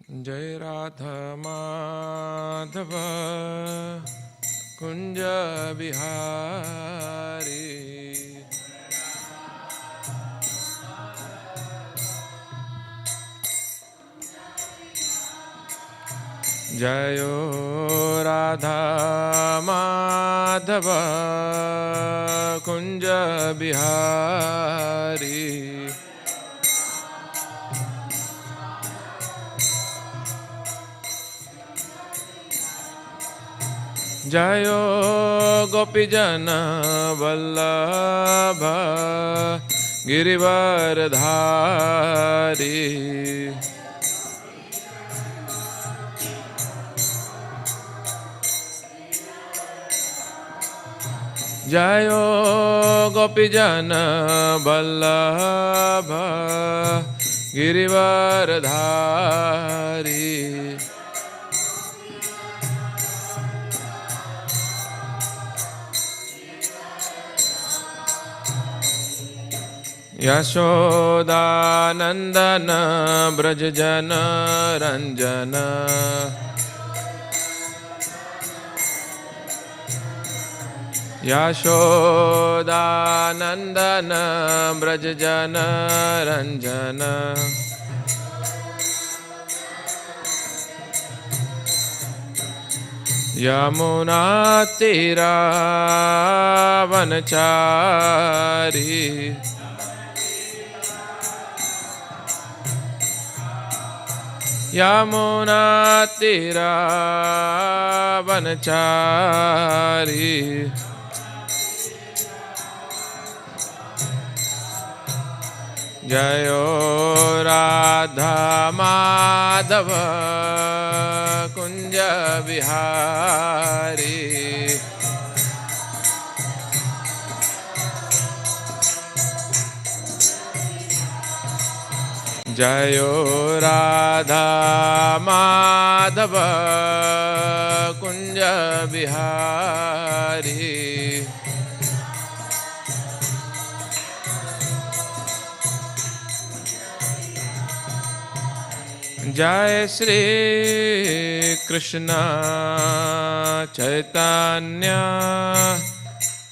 Jai Radha Madhava Kunja Bihari Jayo Radha Madhava Kunja Bihari Jayo Gopijana Vallabha Girivardhari Jayo Gopijana Vallabha Girivardhari Yashoda Nandana Brajjana Ranjana Yashoda Nandana Brajjana Ranjana Yamuna Tira Vanachari Yamuna Tira Vanachari Jayo Radha Madhava Kunja Bihari Jayo Radha Madhava Kunja Bihari Jai Shri Krishna Chaitanya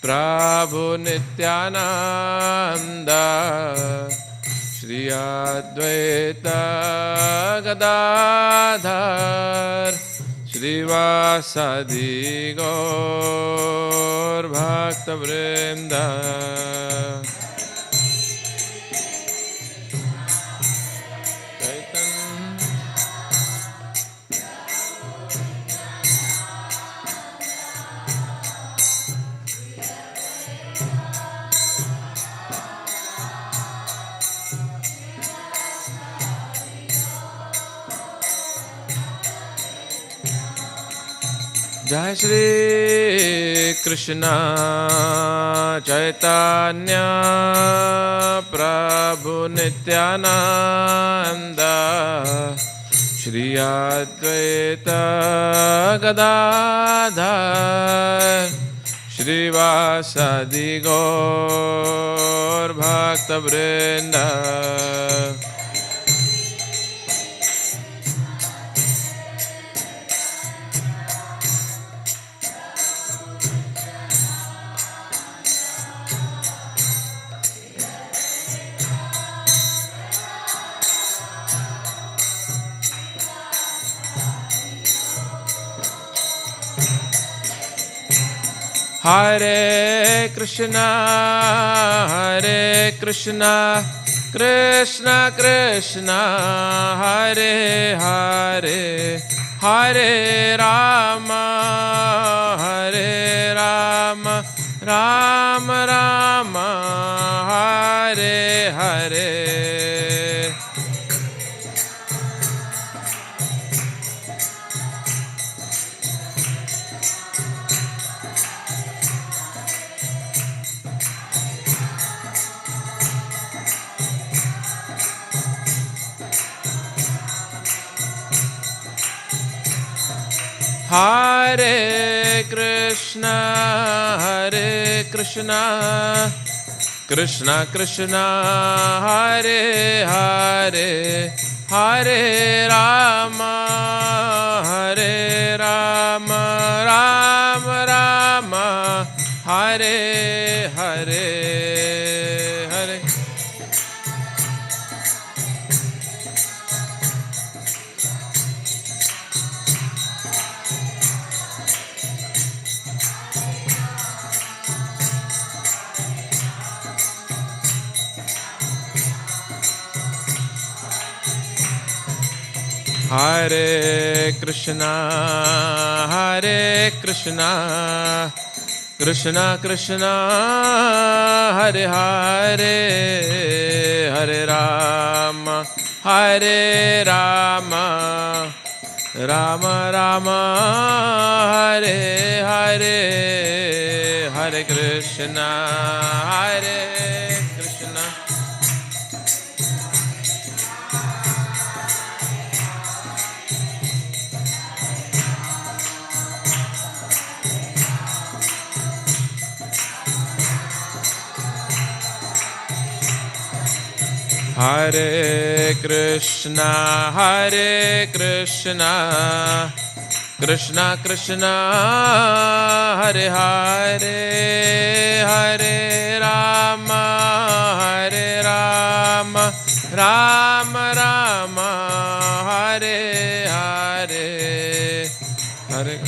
Prabhu Nityananda Shri Advaita Gadadhar Shri Vasadi Gaur Bhaktivinoda Jai Shri Krishna Chaitanya Prabhu Nityananda Shri Advaita Gadadhar Shri Vasadi Gaur Bhaktivinoda Hare Krishna, Krishna Krishna, Hare Hare, Hare Rama, Rama Rama, Hare Hare. Hare Krishna, Krishna Krishna, Hare Hare, Hare Rama, Rama Rama, Hare Hare, Hare. Hare Krishna, Krishna Krishna, Hare Hare, Hare Rama, Rama Rama, Hare Hare, Hare Krishna, Hare Krishna. Hare Krishna, Krishna Krishna, Hare Hare, Hare Rama, Rama Rama, Hare Hare, Hare.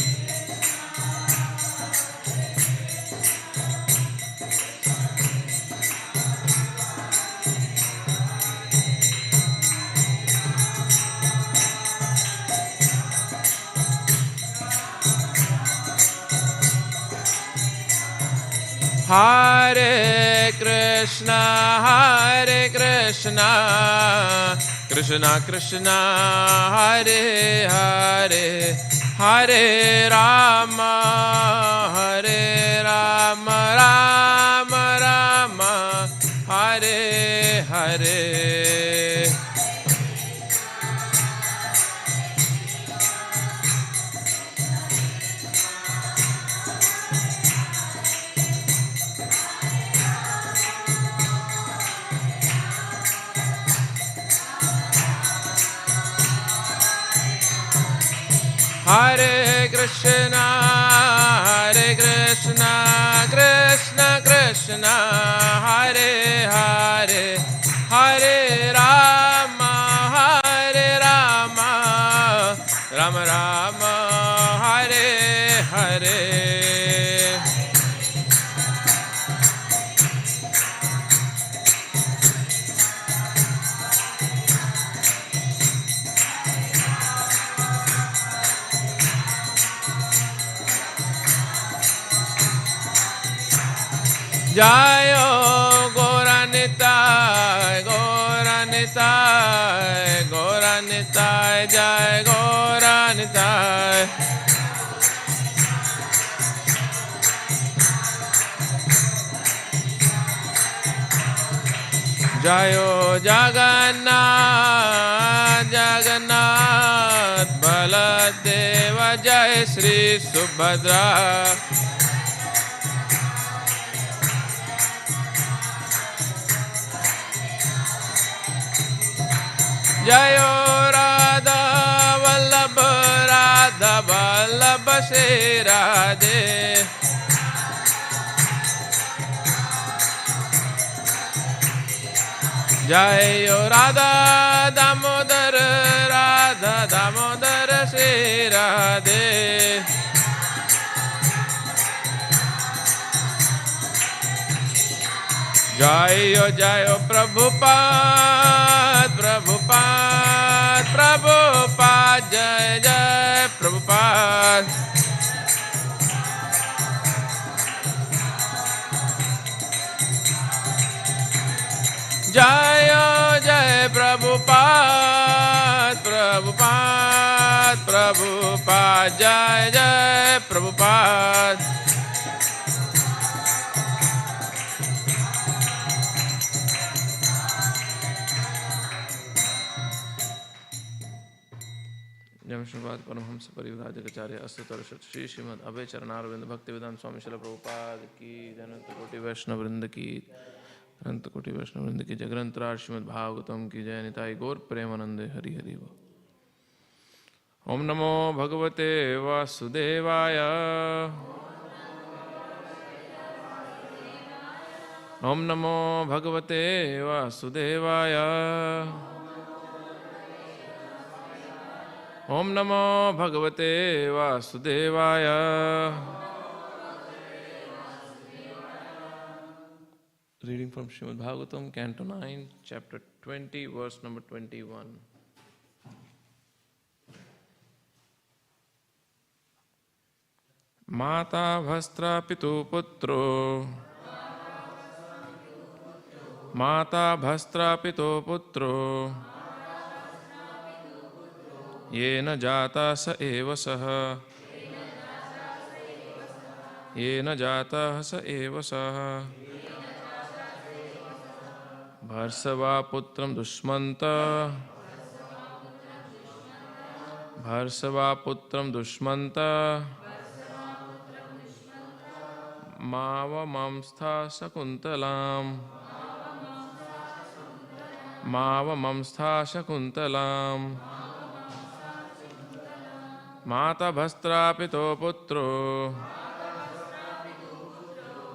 Hare Krishna, Krishna Krishna, Hare Hare, Hare Rama, Rama Rama, Hare Hare. Hare Krishna, Krishna Krishna, Hare Hare, Hare Rama, Rama Rama, Hare Hare. Jayo Gauranitai, Jai Gauranitai. Jayo Jagannath, Baladeva, Jai Shri Subhadra. Jayo Radha Vallabha Shri Radhe. Jayo Radha Damodar Shri Radhe. Jayo Prabhupada, Jai Prabhupada. Jai Prabhupada, Jai Prabhupada. जम श्रीमद परमहंस परिव्राजकाचार्य अस्तुतर श्री श्रीमद अभय चरणारविंद भक्तिवेदांत स्वामी शिल प्रभुपाद की अनंत कोटि वैष्णव वृंद की अनंत कोटि वैष्णव वृंद की जगरंतरार श्रीमद भागवतम की जय निताई गौर प्रेमानंदे हरि हरि वो। ओम नमो भगवते वासुदेवाय ओम नमो भगवते वासुदेवाय ओम नमो भगवते वासुदेवाय। Reading from Śrīmad Bhāgavatam, Canto 9, Chapter 20, verse number 21. Mata bhastra pitu putro Mata bhastra pitu putro Yena jata sa eva saha Yena jata sa eva saha Bharsava putram dushmanta Bharsava putram dushmanta Mava mamstha sakuntalam Mava mamstha sakuntalam Mata bhastra pito putro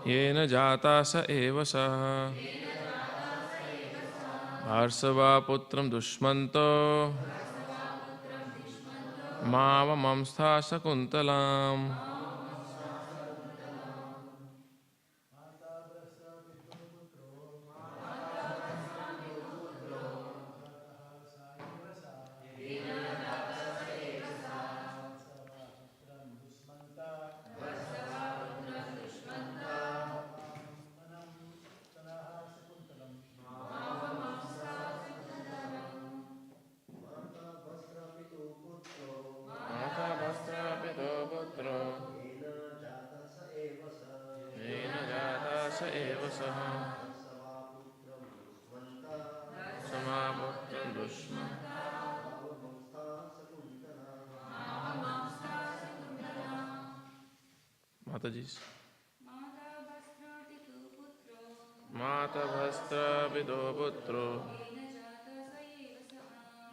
Yena jata sa eva saha Bharsava putram dushmanto Mava mamstha sakuntalam Mataji's. Mata bhastra pido putro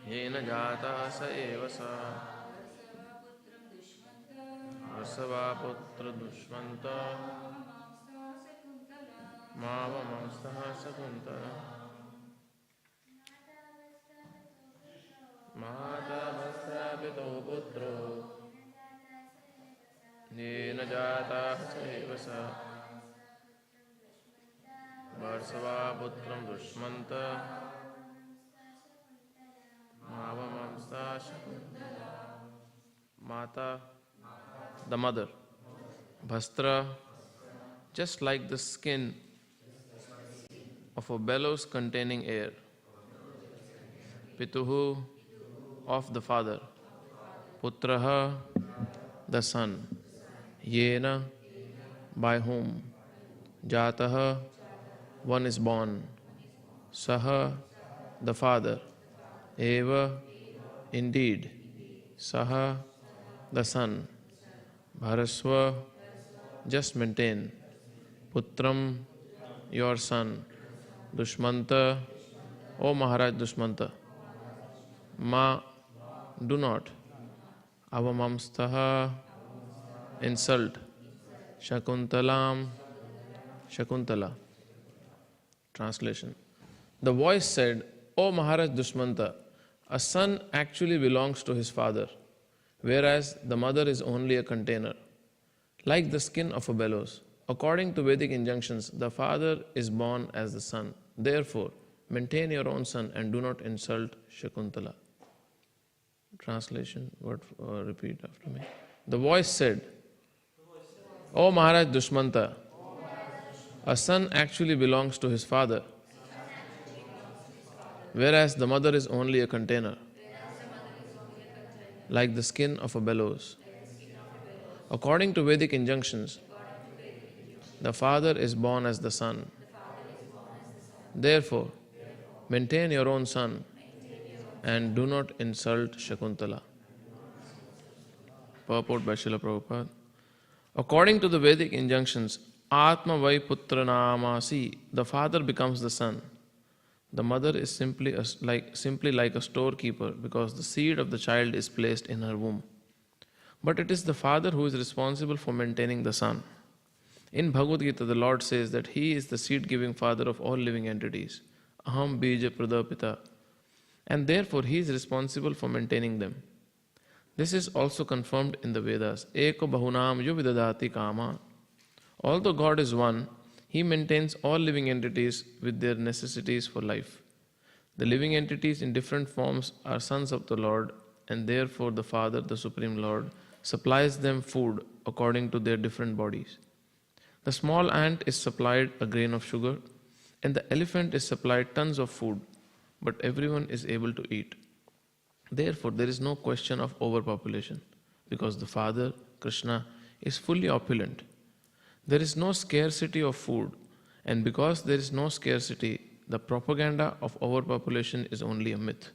Yena jata sa eva sa Varsava putra dushmanta Mava mamstaha sakuntala Mata bhastra pido putro Yena jata sa eva sa Varsava putram dushmanta Mava mamsta sakuntala. Mata, the mother. Bhastra, just like the skin of a bellows containing air. Pituhu, of the father. Putraha, the son. Yena, by whom. Jataha, one is born. Saha, the father. Eva, indeed. Saha, the son. Bharasva, just maintain. Putram, your son. Dushmanta, O Maharaj Dushmanta. Ma, do not. Avamamstaha, insult. Shakuntalam, Shakuntala. Translation. The voice said, O Maharaj Dushmanta, a son actually belongs to his father, whereas the mother is only a container, like the skin of a bellows. According to Vedic injunctions, the father is born as the son. Therefore, maintain your own son and do not insult Shakuntala. Translation, repeat after me. The voice said, O Maharaj Dushmanta, a son actually belongs to his father, whereas the mother is only a container, like the skin of a bellows. According to Vedic injunctions, the father is born as the son. Therefore, maintain your own son and do not insult Shakuntala. Purport by Srila Prabhupada. According to the Vedic injunctions, Atma Vai Putra Namasi, the father becomes the son. The mother is simply like a storekeeper because the seed of the child is placed in her womb. But it is the father who is responsible for maintaining the son. In Bhagavad Gita, the Lord says that He is the seed-giving father of all living entities. Aham bija pradapita. And therefore He is responsible for maintaining them. This is also confirmed in the Vedas. Eko bahunam yu vidadati kama. Although God is one, He maintains all living entities with their necessities for life. The living entities in different forms are sons of the Lord, and therefore the Father, the Supreme Lord, supplies them food according to their different bodies. The small ant is supplied a grain of sugar, and the elephant is supplied tons of food, but everyone is able to eat. Therefore, there is no question of overpopulation, because the Father, Krishna, is fully opulent. There is no scarcity of food, and because there is no scarcity, the propaganda of overpopulation is only a myth.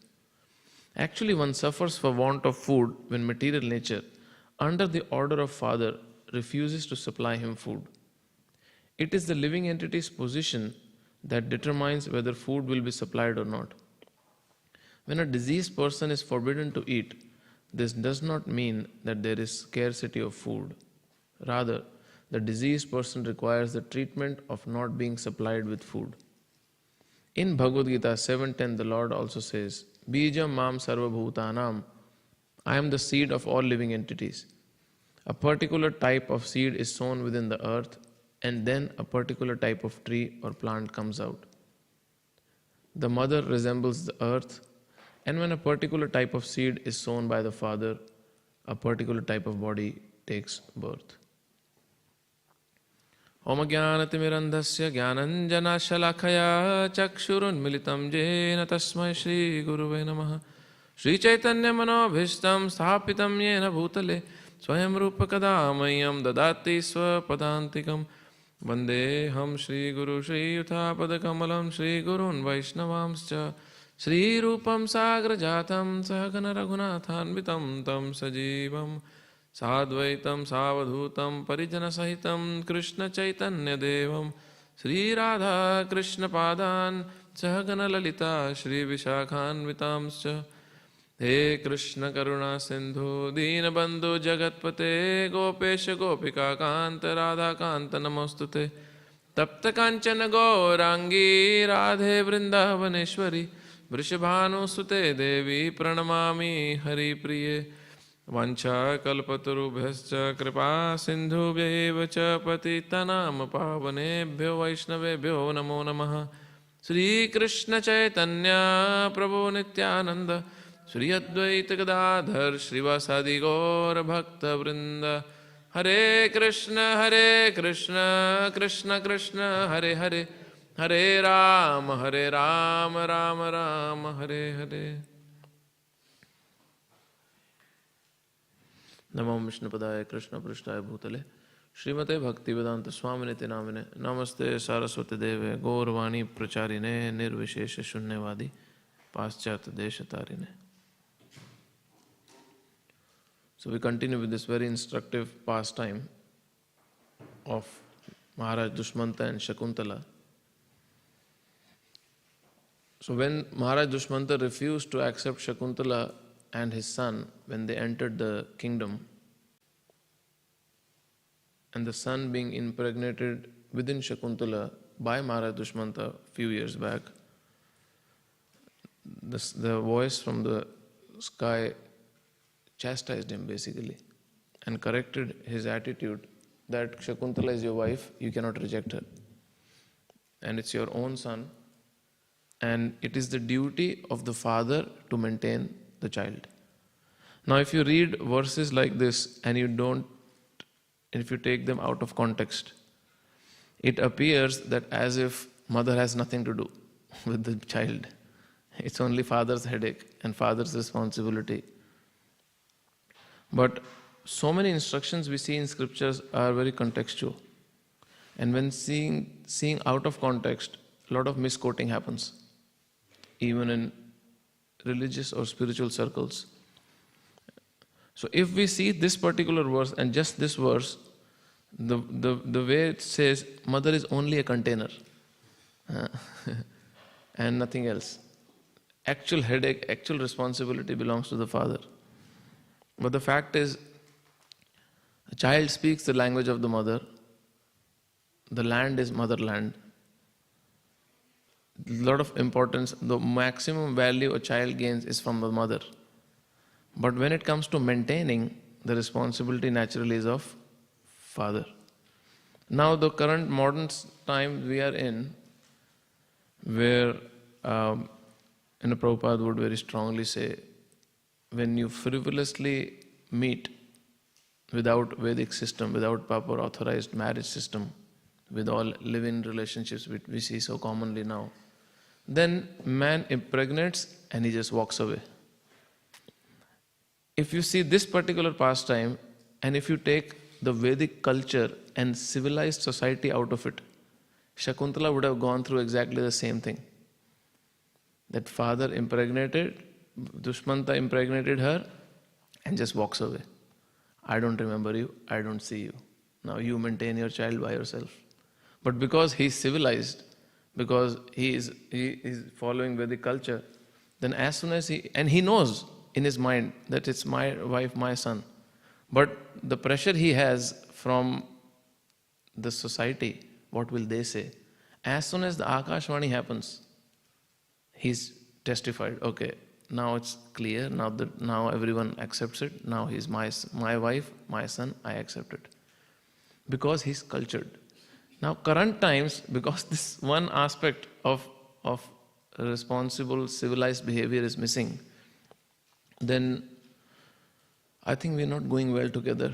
Actually, one suffers for want of food when material nature, under the order of Father, refuses to supply him food. It is the living entity's position that determines whether food will be supplied or not. When a diseased person is forbidden to eat, this does not mean that there is scarcity of food. Rather, the diseased person requires the treatment of not being supplied with food. In Bhagavad Gita 7.10, the Lord also says, Bijam mam sarva bhutanam. I am the seed of all living entities. A particular type of seed is sown within the earth, and then a particular type of tree or plant comes out. The mother resembles the earth, and when a particular type of seed is sown by the father, a particular type of body takes birth. Om Jnanatimirandhasya Jnananjana Chakshurunmilitam Jena Tasmai Shri Guruve Namaha Shri Chaitanya Manobhishtam Sthapitam Yena Bhutale Swayam Rupa Kadamayam Dadati Swapadantikam Vandeham Shri Guru Shri Yuthapad Shri Gurun Vaishnavamscha Shri Rupam Sagra Jatam Sahagana Raghunathanvitam Tam Sajivam Sadvaitam Savadhutam Parijana Sahitam Krishna Chaitanya Devam Shri Radha Krishna Padan Sahagana Lalita Shri Vishakhanvitamscha He Krishna Karuna Sindhu Deenabandhu Jagatpate Gopesha Gopika Kanta Radha Kanta Namostute Tapta Kanchana Gaurangi Radhe Vrindavaneshwari Vrishabhanu Sute Devi Pranamami Hari Priye Vancha kalpatarubhyascha kripa sindhubhyeva cha patitanam pavanebhyo vaishnavebhyo namo namaha Shri Krishna Chaitanya Prabhu Nityananda Shri Advaita Gadadhar Shrivasadi Gaura Bhakta Vrinda Hare Krishna Krishna Krishna Hare Hare Hare Rama Rama Rama Hare Hare Namo Vishnupadaya Krishna Prasthaya Bhutale Śrīmate Bhaktivedanta Swami Niti Namine Namaste Saraswati Deve Gaurvani Pracharine Nirvishesha Shunyavadi Paschat Deshatarine. So we continue with this very instructive pastime of Maharaj Dushmanta and Shakuntala. So when Maharaj Dushmanta refused to accept Shakuntala and his son when they entered the kingdom, and the son being impregnated within Shakuntala by Maharaj Dushmanta a few years back, the voice from the sky chastised him basically and corrected his attitude that Shakuntala is your wife, you cannot reject her. And it's your own son, and it is the duty of the father to maintain the child. Now if you read verses like this and if you take them out of context, it appears that as if mother has nothing to do with the child. It's only father's headache and father's responsibility. But so many instructions we see in scriptures are very contextual. And when seeing out of context, a lot of misquoting happens, even in religious or spiritual circles. So if we see this particular verse and just this verse, the way it says, mother is only a container and nothing else. Actual headache, actual responsibility belongs to the father. But the fact is, the child speaks the language of the mother. The land is motherland. A lot of importance, the maximum value a child gains is from the mother. But when it comes to maintaining, the responsibility naturally is of father. Now the current modern time we are in, where Prabhupada would very strongly say, when you frivolously meet without Vedic system, without proper authorized marriage system, with all live-in relationships which we see so commonly now, then man impregnates and he just walks away. If you see this particular pastime, and if you take the Vedic culture and civilized society out of it, Shakuntala would have gone through exactly the same thing. That father impregnated, Dushmanta impregnated her and just walks away. I don't remember you, I don't see you. Now you maintain your child by yourself. But because he's civilized, because he is following Vedic culture, then as soon as he knows in his mind that it's my wife, my son. But the pressure he has from the society, what will they say? As soon as the Akashvani happens, he's testified, okay, now it's clear, now everyone accepts it, now he's my wife, my son, I accept it. Because he's cultured. Now current times, because this one aspect of responsible civilized behavior is missing, then I think we're not going well together.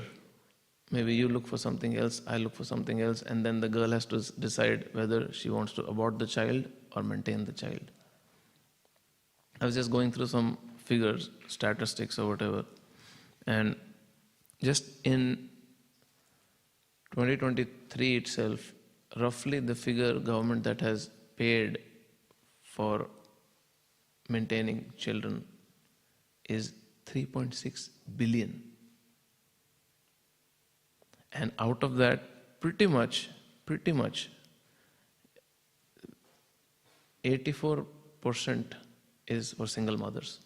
Maybe you look for something else, I look for something else, and then the girl has to decide whether she wants to abort the child or maintain the child. I was just going through some figures, statistics or whatever, and just in 2023 itself, roughly the figure government that has paid for maintaining children is 3.6 billion. And out of that, pretty much, 84% is for single mothers.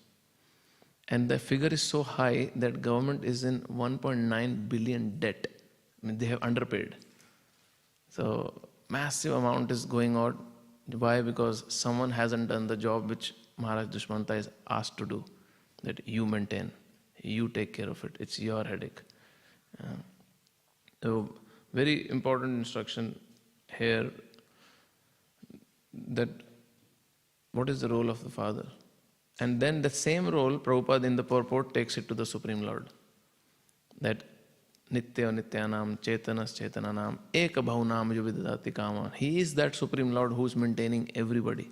And the figure is so high that government is in 1.9 billion debt. I mean, they have underpaid. So massive amount is going out. Why? Because someone hasn't done the job which Maharaj Dushmanta is asked to do. That you maintain, you take care of it. It's your headache. So very important instruction here, that what is the role of the father? And then the same role, Prabhupada in the purport takes it to the Supreme Lord. That Nitya Nityanam, Chetanas Chetananam, Eka Bhaunam Yuvidadati Kama. He is that Supreme Lord who is maintaining everybody.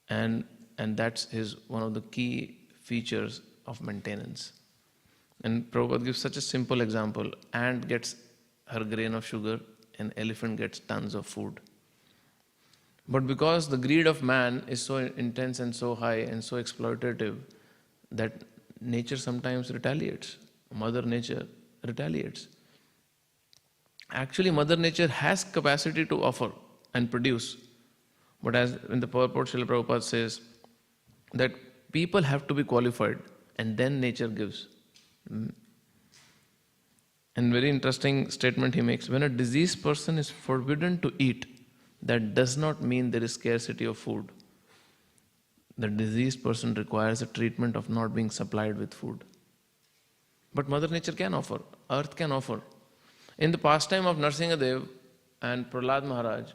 And that's one of the key features of maintenance. And Prabhupada gives such a simple example. Ant gets her grain of sugar, an elephant gets tons of food. But because the greed of man is so intense and so high and so exploitative, that nature sometimes retaliates. Mother Nature retaliates. Actually, Mother Nature has capacity to offer and produce. But as in the purport, Srila Prabhupada says that people have to be qualified and then nature gives. And very interesting statement he makes. When a diseased person is forbidden to eat, that does not mean there is scarcity of food. The diseased person requires a treatment of not being supplied with food. But Mother Nature can offer, earth can offer. In the pastime of Nrsimhadev and Prahlad Maharaj,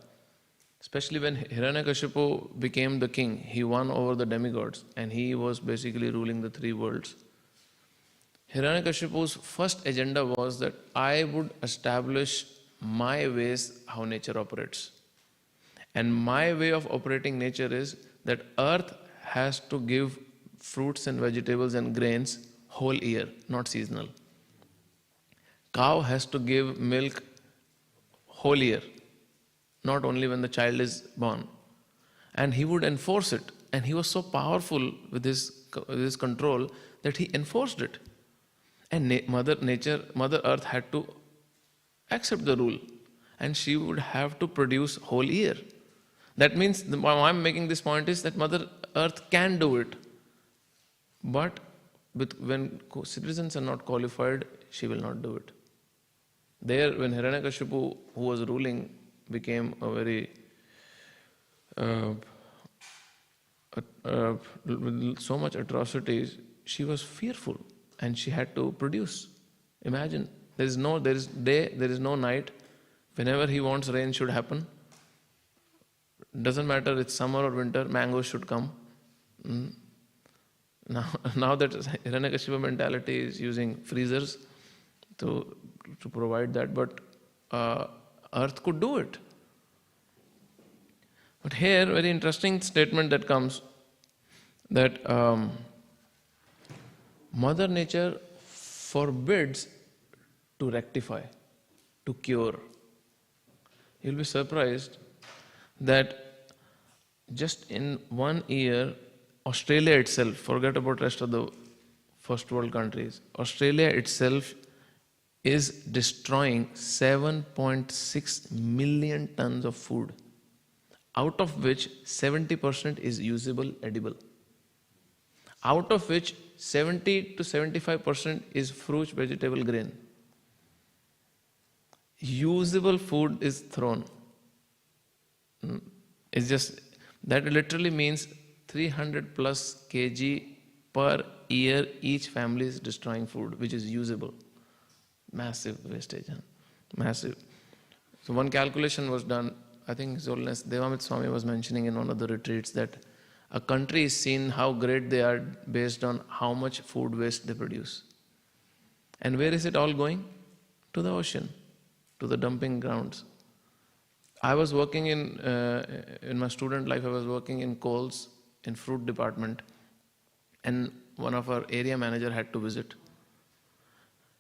especially when Hiranyakashipu became the king, he won over the demigods and he was basically ruling the three worlds. Hiranyakashipu's first agenda was that I would establish my ways how nature operates. And my way of operating nature is that earth has to give fruits and vegetables and grains whole year, not seasonal. Cow has to give milk whole year, not only when the child is born. And he would enforce it. And he was so powerful with his control that he enforced it. And Mother Earth had to accept the rule. And she would have to produce whole year. That means, why I'm making this point is that Mother Earth can do it. But when citizens are not qualified, she will not do it. There, when Hiranyakashipu, who was ruling, became a very with so much atrocities, she was fearful and she had to produce. Imagine, there is day, there is no night. Whenever he wants, rain should happen. Doesn't matter it's summer or winter, mangoes should come. Now that Hiranyakashipu mentality is using freezers to provide that, but earth could do it. But here, very interesting statement that comes, that Mother Nature forbids to rectify, to cure. You'll be surprised that just in 1 year, Australia itself, forget about rest of the first world countries, Australia itself is destroying 7.6 million tons of food, out of which 70% is usable, edible. Out of which 70 to 75% is fruit, vegetable, grain. Usable food is thrown. It's just, that literally means 300 plus kg per year each family is destroying food, which is usable. Massive wastage, massive. So one calculation was done, I think His Holiness Devamit Swami was mentioning in one of the retreats that a country is seen how great they are based on how much food waste they produce. And where is it all going? To the ocean, to the dumping grounds. I was working in my student life, I was working in Coles, in fruit department, and one of our area manager had to visit.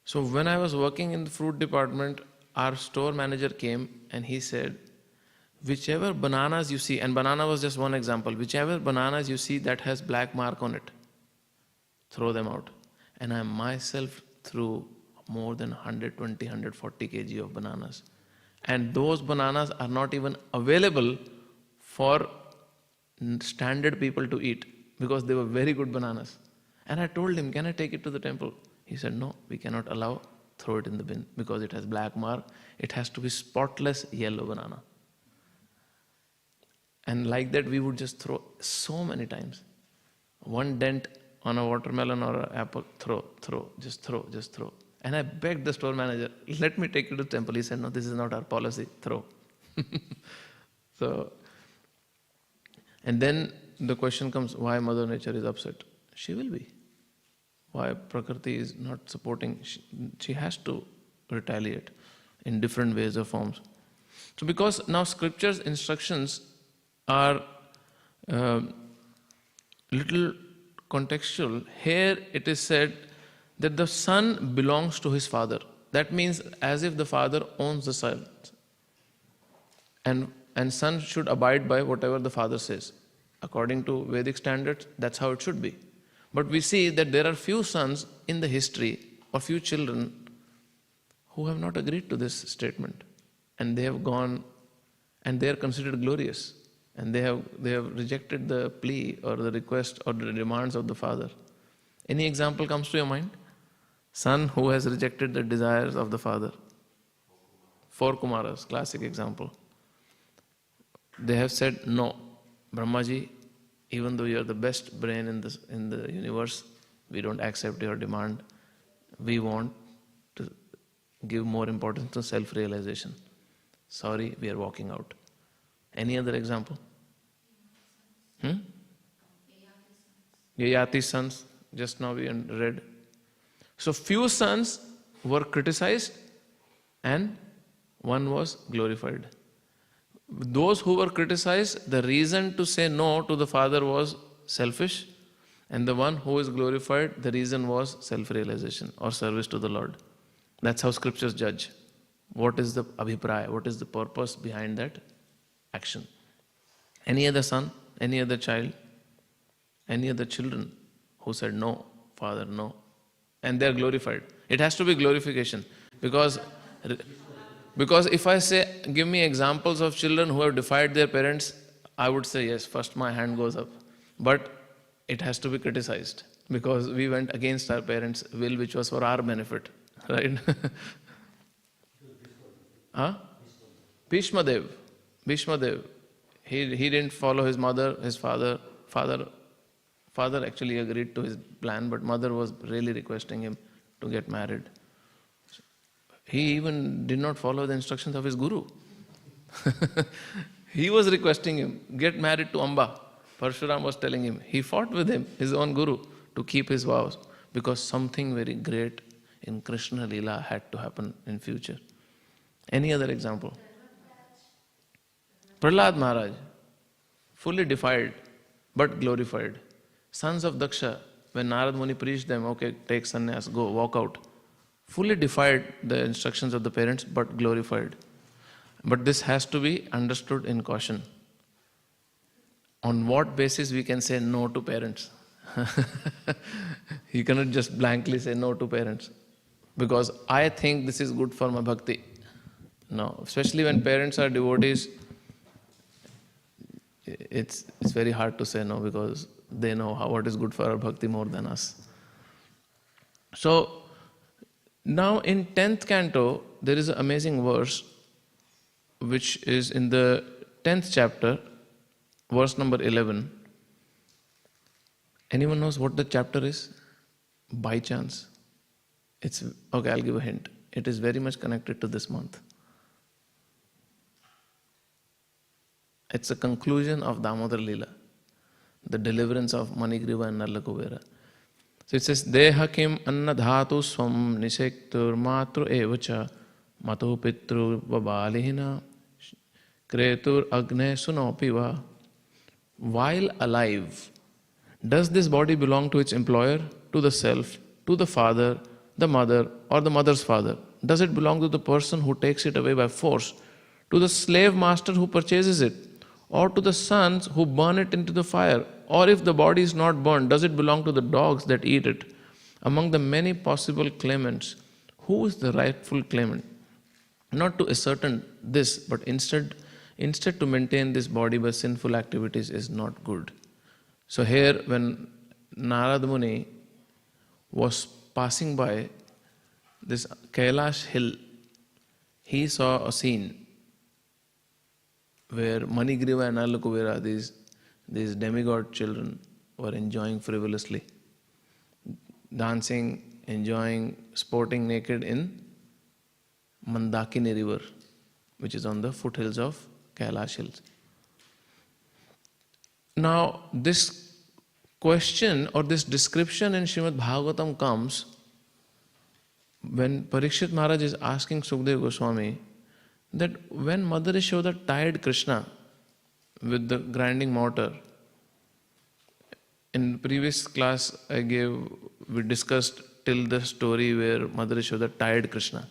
So when I was working in the fruit department, our store manager came and he said, whichever bananas you see, and banana was just one example, whichever bananas you see that has black mark on it, throw them out. And I myself threw more than 120, 140 kg of bananas. And those bananas are not even available for standard people to eat because they were very good bananas. And I told him, can I take it to the temple? He said, no, we cannot allow, throw it in the bin because it has black mark. It has to be spotless yellow banana. And like that, we would just throw so many times. One dent on a watermelon or an apple, throw, just throw. And I begged the store manager, let me take you to the temple. He said, no, this is not our policy, throw. So, and then the question comes, why Mother Nature is upset? She will be. Why Prakriti is not supporting? She has to retaliate in different ways or forms. So because now scripture's instructions are little contextual, here it is said that the son belongs to his father. That means as if the father owns the son. And son should abide by whatever the father says. According to Vedic standards, that's how it should be. But we see that there are few sons in the history, or few children, who have not agreed to this statement. And they have gone, and they are considered glorious. And they have rejected the plea or the request or the demands of the father. Any example comes to your mind? Son who has rejected the desires of the father. 4 Kumaras, classic example. They have said, no, Brahmaji, even though you are the best brain in the universe, we don't accept your demand. We want to give more importance to self-realization. Sorry, we are walking out. Any other example? Yayati's sons, just now we read. So few sons were criticized and one was glorified. Those who were criticized, the reason to say no to the father was selfish, and the one who is glorified, the reason was self-realization or service to the Lord. That's how scriptures judge. What is the abhipraya? What is the purpose behind that action? Any other son, any other child, any other children who said no, father, no, and they are glorified. It has to be glorification. Because if I say, give me examples of children who have defied their parents, I would say yes, first my hand goes up. But it has to be criticized, because we went against our parents' will, which was for our benefit. Right? Huh? Bhishma Dev. He didn't follow his mother, his father. Father actually agreed to his plan, but mother was really requesting him to get married. He even did not follow the instructions of his guru. He was requesting him, get married to Amba. Parshuram was telling him. He fought with him, his own guru, to keep his vows, because something very great in Krishna Leela had to happen in future. Any other example? Prahlad Maharaj, fully defied, but glorified. Sons of Daksha, when Narad Muni preached them, okay, take sannyas, go, walk out. Fully defied the instructions of the parents, but glorified. But this has to be understood in caution. On what basis we can say no to parents? You cannot just blankly say no to parents, because I think this is good for my bhakti. No, especially when parents are devotees, it's very hard to say no, because they know what is good for our bhakti more than us. So, now in 10th canto, there is an amazing verse which is in the 10th chapter, verse number 11. Anyone knows what the chapter is? By chance? Okay, I'll give a hint. It is very much connected to this month. It's a conclusion of Damodar Leela, the deliverance of Manigriva and Nallakuvera. So it says, Deha kim annadhatu swam nisektur matru evacha mato pitru vabalihina kretur agne sunopiva. While alive, does this body belong to its employer, to the self, to the father, the mother, or the mother's father? Does it belong to the person who takes it away by force, to the slave master who purchases it, or to the sons who burn it into the fire? Or if the body is not burned, does it belong to the dogs that eat it? Among the many possible claimants, who is the rightful claimant? Not to ascertain this, but instead to maintain this body by sinful activities is not good. So here, when Narad Muni was passing by this Kailash hill, he saw a scene where Manigriva and Nallakuvera, these demigod children, were enjoying frivolously, dancing, enjoying, sporting naked in Mandakini river, which is on the foothills of Kailash hills. Now, this question or this description in Śrīmad Bhāgavatam comes when Parikshit Maharaj is asking Sukadeva Goswami that when Mother Yashoda tied Krishna with the grinding mortar, in previous class we discussed till the story where Mother Yashoda tied Krishna.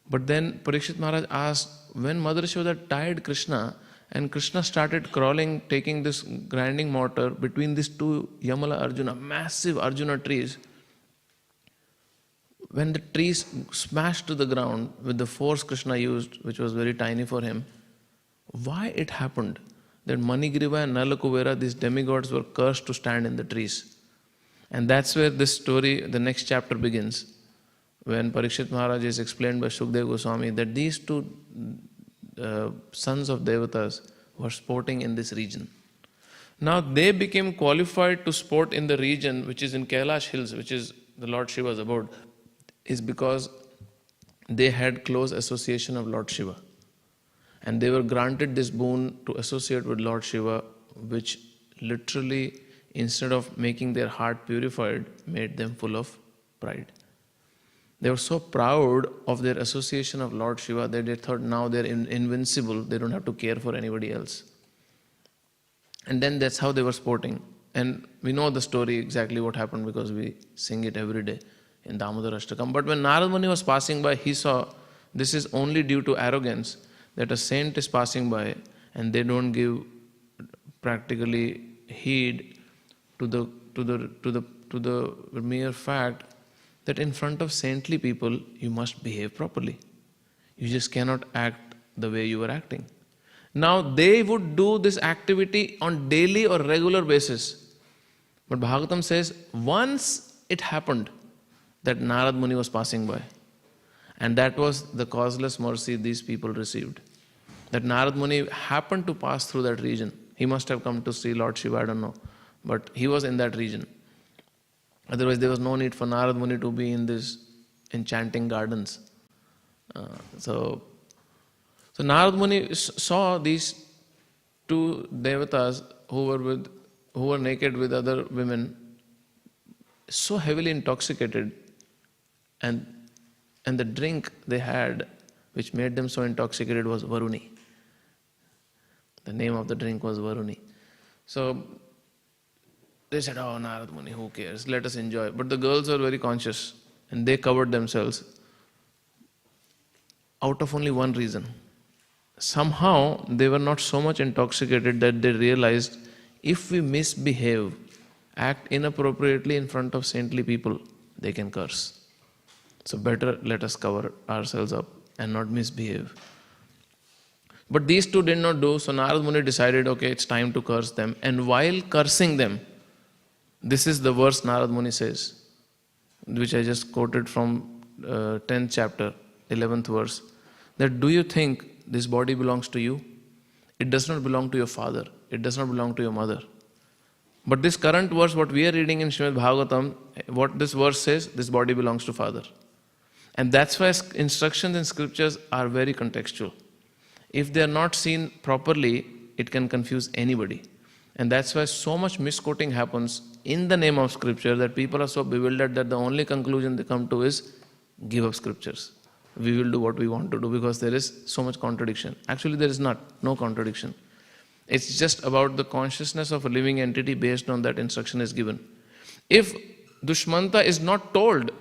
But then Parikshit Maharaj asked, when Mother Yashoda tied Krishna and Krishna started crawling, taking this grinding mortar between these two Yamala Arjuna, massive Arjuna trees, when the trees smashed to the ground with the force Krishna used, which was very tiny for him, why it happened that Manigriva and Nallakuvera, these demigods, were cursed to stand in the trees? And that's where this story, the next chapter begins, when Parikshit Maharaj is explained by Sukadeva Goswami that these two sons of Devatas were sporting in this region. Now they became qualified to sport in the region which is in Kailash Hills, which is the Lord Shiva's abode, is because they had close association of Lord Shiva. And they were granted this boon to associate with Lord Shiva, which literally, instead of making their heart purified, made them full of pride. They were so proud of their association of Lord Shiva that they thought now they're invincible, they don't have to care for anybody else. And then that's how they were sporting. And we know the story exactly what happened because we sing it every day in Damodar Ashtakam. But when Narad Muni was passing by, he saw this is only due to arrogance, that a saint is passing by and they don't give practically heed to the mere fact that in front of saintly people, you must behave properly. You just cannot act the way you were acting. Now, they would do this activity on daily or regular basis. But Bhagavatam says, once it happened that Narad Muni was passing by. And that was the causeless mercy these people received. That Narad Muni happened to pass through that region. He must have come to see Lord Shiva, I don't know. But he was in that region. Otherwise, there was no need for Narad Muni to be in these enchanting gardens. So Narad Muni saw these two devatas who were naked with other women, so heavily intoxicated, and the drink they had, which made them so intoxicated, was Varuni. The name of the drink was Varuni. So they said, "Oh, Narad Muni, who cares? Let us enjoy." But the girls were very conscious, and they covered themselves out of only one reason. Somehow they were not so much intoxicated that they realized, if we misbehave, act inappropriately in front of saintly people, they can curse. So better let us cover ourselves up and not misbehave. But these two did not do, so Narad Muni decided, okay, it's time to curse them. And while cursing them, this is the verse Narad Muni says, which I just quoted from 10th chapter, 11th verse, that do you think this body belongs to you? It does not belong to your father. It does not belong to your mother. But this current verse, what we are reading in Śrīmad Bhāgavatam, what this verse says, this body belongs to father. And that's why instructions in scriptures are very contextual. If they are not seen properly, it can confuse anybody. And that's why so much misquoting happens in the name of scripture that people are so bewildered that the only conclusion they come to is give up scriptures. We will do what we want to do because there is so much contradiction. Actually, there is no contradiction. It's just about the consciousness of a living entity based on that instruction is given. If Dushmanta is not told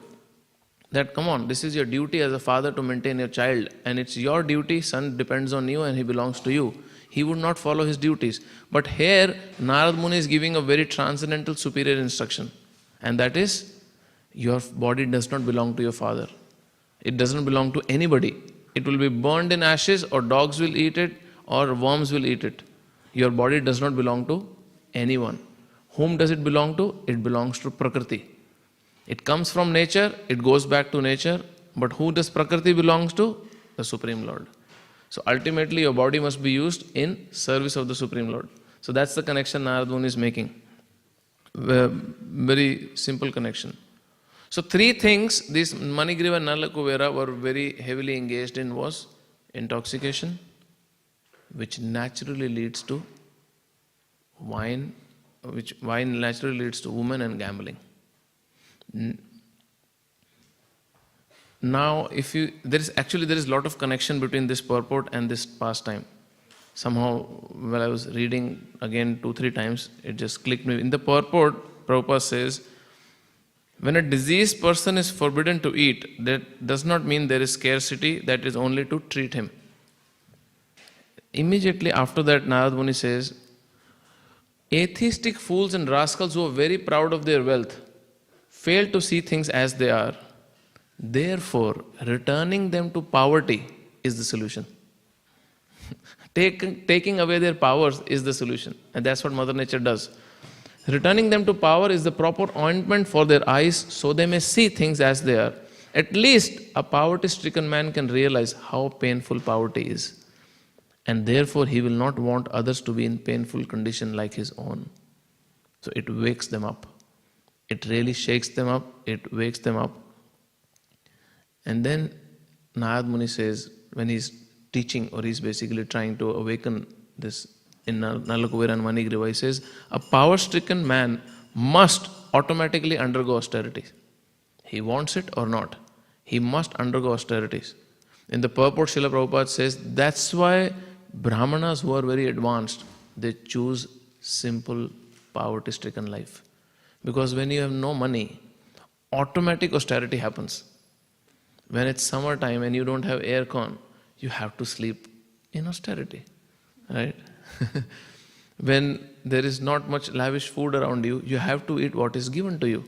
that, come on, this is your duty as a father to maintain your child, and it's your duty, son depends on you and he belongs to you, he would not follow his duties. But here, Narad Muni is giving a very transcendental, superior instruction. And that is, your body does not belong to your father. It doesn't belong to anybody. It will be burned in ashes, or dogs will eat it, or worms will eat it. Your body does not belong to anyone. Whom does it belong to? It belongs to Prakriti. It comes from nature, it goes back to nature, but who does Prakriti belongs to? The Supreme Lord. So ultimately your body must be used in service of the Supreme Lord. So that's the connection Narad Muni is making. Very simple connection. So three things these Manigriva and Nalakuvera were very heavily engaged in was intoxication, which naturally leads to wine, which wine naturally leads to women and gambling. Now, there is a lot of connection between this purport and this pastime. Somehow, when I was reading again 2-3 times, it just clicked me. In the purport, Prabhupada says, when a diseased person is forbidden to eat, that does not mean there is scarcity, that is only to treat him. Immediately after that, Narad Muni says, atheistic fools and rascals who are very proud of their wealth fail to see things as they are. Therefore, returning them to poverty is the solution. Taking away their powers is the solution. And that's what Mother Nature does. Returning them to power is the proper ointment for their eyes so they may see things as they are. At least a poverty-stricken man can realize how painful poverty is. And therefore he will not want others to be in painful condition like his own. So it wakes them up. It really shakes them up. It wakes them up. And then Narad Muni says, when he's teaching or he's basically trying to awaken this in Nalakuvera and Manigriva, he says, a power-stricken man must automatically undergo austerity. He wants it or not. He must undergo austerities. In the purport, Srila Prabhupada says, that's why Brahmanas who are very advanced, they choose simple, poverty-stricken life. Because when you have no money, automatic austerity happens. When it's summertime and you don't have aircon, you have to sleep in austerity, right? When there is not much lavish food around you, you have to eat what is given to you.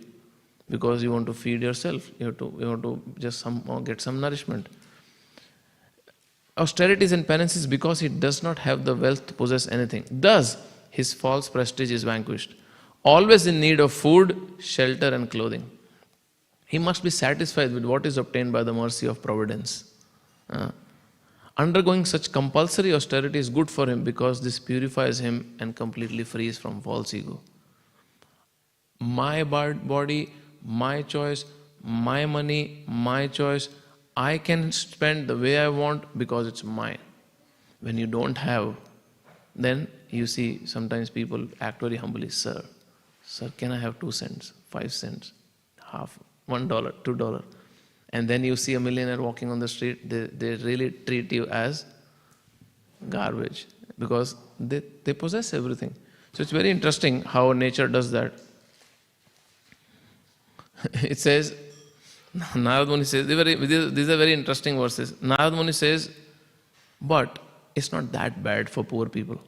because you want to feed yourself. You want to just somehow get some nourishment. Austerities and penances because he does not have the wealth to possess anything. Thus, his false prestige is vanquished. Always in need of food, shelter and clothing. He must be satisfied with what is obtained by the mercy of providence. Undergoing such compulsory austerity is good for him because this purifies him and completely frees from false ego. My body, my choice, my money, my choice. I can spend the way I want because it's mine. When you don't have, then you see sometimes people act very humbly. Sir, can I have 2 cents, 5 cents, half, $1, $2? And then you see a millionaire walking on the street, they really treat you as garbage because they possess everything. So it's very interesting how nature does that. It says, Narad Muni says, these are very interesting verses. Narad Muni says, but it's not that bad for poor people.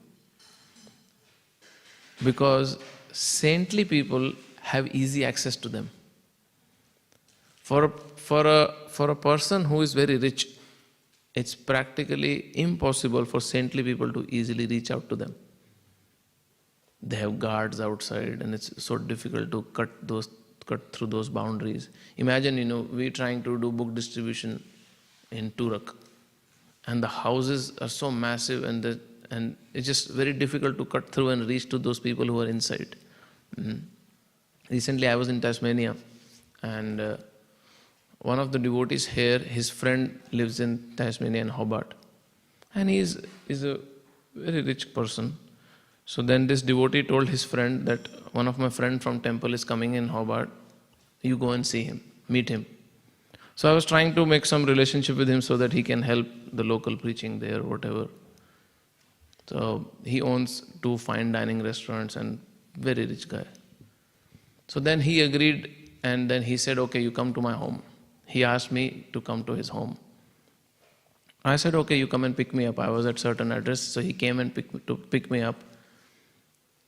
Because saintly people have easy access to them. For a person who is very rich, it's practically impossible for saintly people to easily reach out to them. They have guards outside and it's so difficult to cut through those boundaries. Imagine, we're trying to do book distribution in Turak, and the houses are so massive and it's just very difficult to cut through and reach to those people who are inside. Recently I was in Tasmania, and one of the devotees here, his friend lives in Tasmania in Hobart, and he's a very rich person. So then this devotee told his friend that one of my friend from temple is coming in Hobart. You go and see him, meet him. So I was trying to make some relationship with him so that he can help the local preaching there or whatever. So he owns 2 fine dining restaurants and very rich guy. So then he agreed, and then he said, okay, you come to my home. He asked me to come to his home. I said, okay, you come and pick me up. I was at certain address, so he came and pick me up.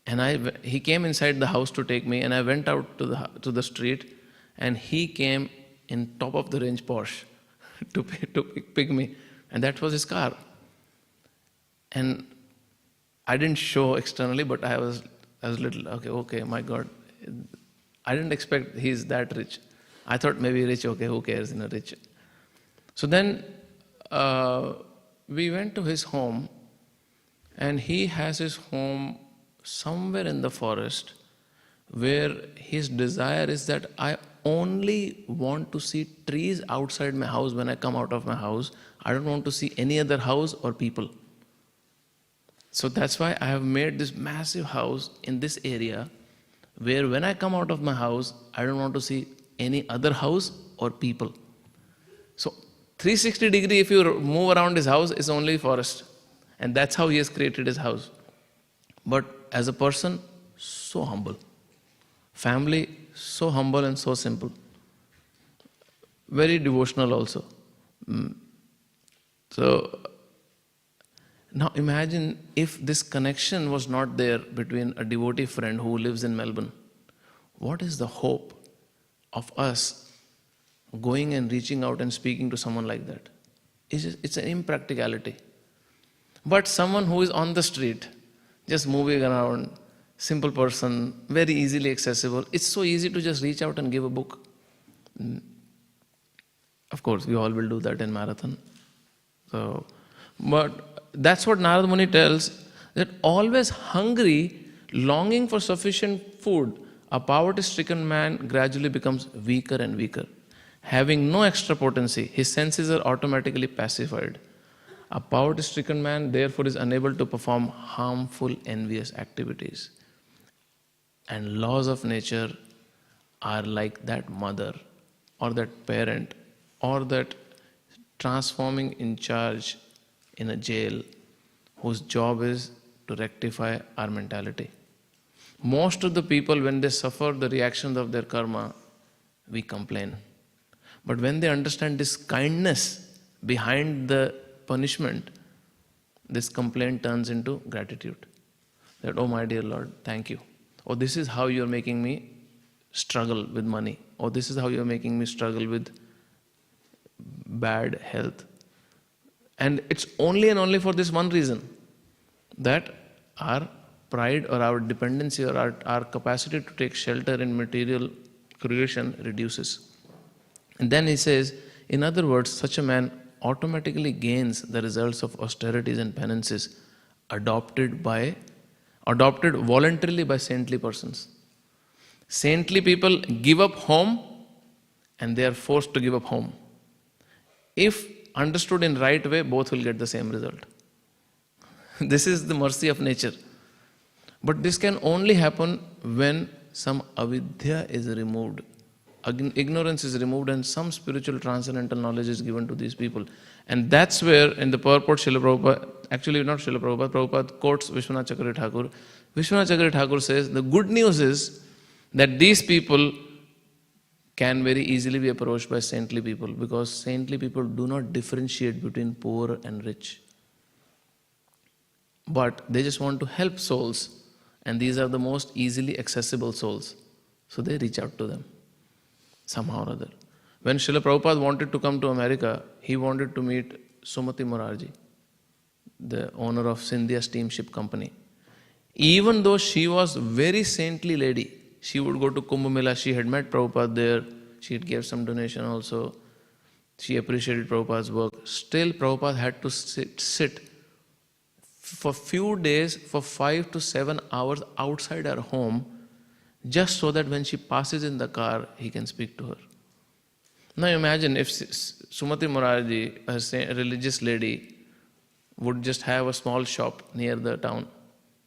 And he came inside the house to take me, and I went out to the street, and he came in top of the range Porsche to pick me, and that was his car. And I didn't show externally, but I was little, okay, my God. I didn't expect he's that rich. I thought maybe rich, okay, who cares, rich. So then we went to his home, and he has his home somewhere in the forest where his desire is that I only want to see trees outside my house when I come out of my house. I don't want to see any other house or people. So that's why I have made this massive house in this area where when I come out of my house, I don't want to see any other house or people. So 360 degree, if you move around his house, is only forest. And that's how he has created his house. But as a person, so humble. Family, so humble and so simple. Very devotional also. So, now imagine if this connection was not there between a devotee friend who lives in Melbourne. What is the hope of us going and reaching out and speaking to someone like that? It's an impracticality. But someone who is on the street, just moving around, simple person, very easily accessible. It's so easy to just reach out and give a book. Of course, we all will do that in marathon. So, but that's what Narad Muni tells, that always hungry, longing for sufficient food, a poverty-stricken man gradually becomes weaker and weaker. Having no extra potency, his senses are automatically pacified. A poverty-stricken man, therefore, is unable to perform harmful, envious activities. And laws of nature are like that mother, or that parent, or that transforming in charge in a jail, whose job is to rectify our mentality. Most of the people, when they suffer the reactions of their karma, we complain. But when they understand this kindness behind the punishment, this complaint turns into gratitude. That, oh my dear Lord, thank you. Oh, this is how you're making me struggle with money. Or this is how you're making me struggle with bad health. And it's only and only for this one reason, that our pride or our dependency or our capacity to take shelter in material creation reduces. And then he says, in other words, such a man automatically gains the results of austerities and penances adopted voluntarily by saintly persons. Saintly people give up home and they are forced to give up home. If understood in right way, both will get the same result. This is the mercy of nature. But this can only happen when some avidya is removed. Ignorance is removed and some spiritual transcendental knowledge is given to these people. And that's where in the purport Srila Prabhupada, actually not Srila Prabhupada, Prabhupada quotes Vishwanath Chakravarti Thakur. Vishwanath Chakravarti Thakur says, the good news is that these people can very easily be approached by saintly people, because saintly people do not differentiate between poor and rich. But they just want to help souls, and these are the most easily accessible souls. So they reach out to them somehow or other. When Srila Prabhupada wanted to come to America, he wanted to meet Sumati Morarji, the owner of Scindia Steamship Company. Even though she was very saintly lady, she would go to Kumbh Mela, she had met Prabhupada there, she had gave some donation also, she appreciated Prabhupada's work. Still Prabhupada had to sit for few days, for 5 to 7 hours outside her home, just so that when she passes in the car, he can speak to her. Now imagine if Sumati Morarji, a religious lady, would just have a small shop near the town.